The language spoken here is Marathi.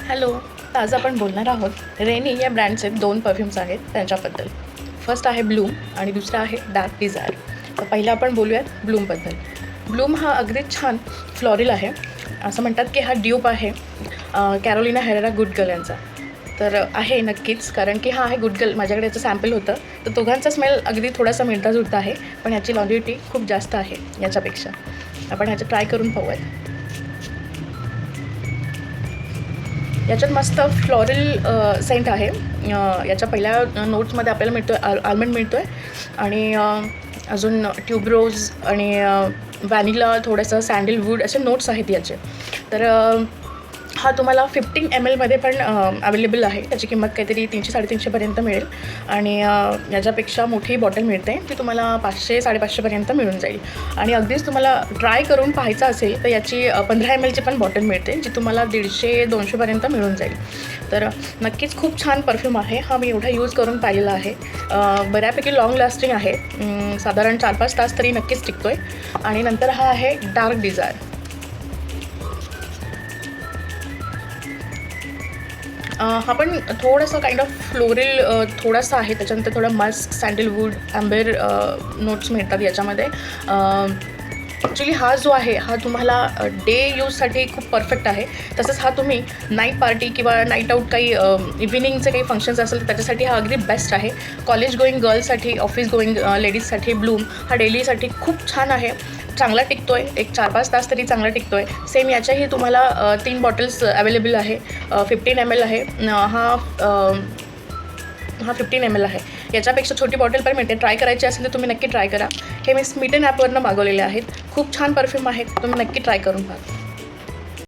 हॅलो. तर आज आपण बोलणार आहोत रेनी या ब्रँडचे 2 परफ्यूम्स आहेत त्यांच्याबद्दल. फर्स्ट आहे ब्लूम आणि दुसरा आहे डार्क डिझायर. तर पहिलं आपण बोलूयात ब्लूमबद्दल. ब्लूम हा अगदीच छान फ्लॉरल आहे. असं म्हणतात की हा ड्यूप आहे कॅरोलिना हेरेरा गुड गर्ल यांचा. तर आहे नक्कीच, कारण की हा आहे गुड गर्ल. माझ्याकडे याचं सॅम्पल होतं, तर दोघांचा स्मेल अगदी थोडासा मिळता जुळता आहे, पण याची लॉन्जिव्हिटी खूप जास्त आहे याच्यापेक्षा. आपण ह्याचं ट्राय करून पाहूयात. याच्यात मस्त फ्लॉरल सेंट आहे. याच्या पहिल्या नोट्समध्ये आपल्याला मिळतो आहे आल्मंड मिळतो आहे आणि अजून ट्यूबरोज आणि व्हॅनिला, थोडंसं सँडलवूड असे नोट्स आहेत याचे. तर हा तुम्हाला 15 ml पण अवेलेबल आहे. त्याची किंमत काहीतरी 300-350 मिळेल आणि याच्यापेक्षा मोठी बॉटल मिळते, ती तुम्हाला 500-550 मिळून जाईल. आणि अगदीच तुम्हाला ट्राय करून पाहायचं असेल तर याची 15 ml पण बॉटल मिळते, जी तुम्हाला 150-200 मिळून जाईल. तर नक्कीच खूप छान परफ्यूम आहे. हा मी एवढा यूज करून पाहिलेला आहे. बऱ्यापैकी लाँग लास्टिंग आहे. साधारण 4-5 तास तरी नक्कीच टिकतो आहे. आणि नंतर हा आहे डार्क डिझायर. हा पण थोडंसं काइंड ऑफ फ्लोरल थोडासा आहे. त्याच्यानंतर थोडं मस्क, सँडलवूड, ॲम्बर नोट्स मिळतात याच्यामध्ये. ॲक्च्युली हा जो आहे हा तुम्हाला डे यूजसाठी खूप परफेक्ट आहे. तसंच हा तुम्ही नाईट पार्टी किंवा नाईट आऊट काही इव्हिनिंगचे काही फंक्शन्स असेल तर त्याच्यासाठी हा अगदी बेस्ट आहे. कॉलेज गोईंग गर्ल्ससाठी, ऑफिस गोईंग लेडीजसाठी ब्लूम हा डेलीसाठी खूप छान आहे. चांगला टिकतो आहे. एक 4-5 तास तरी चांगला टिकतो आहे. सेम याच्याही तुम्हाला 3 बॉटल्स अवेलेबल आहे. 15 ml आहे. हा 15 ml आहे. याच्यापेक्षा छोटी बॉटल पण मिळते. ट्राय करायची असेल तर तुम्ही नक्की ट्राय करा. हे मी स्मिटन ॲपवरनं मागवलेले आहेत. खूप छान परफ्यूम आहेत. तुम्ही नक्की ट्राय करून पहा.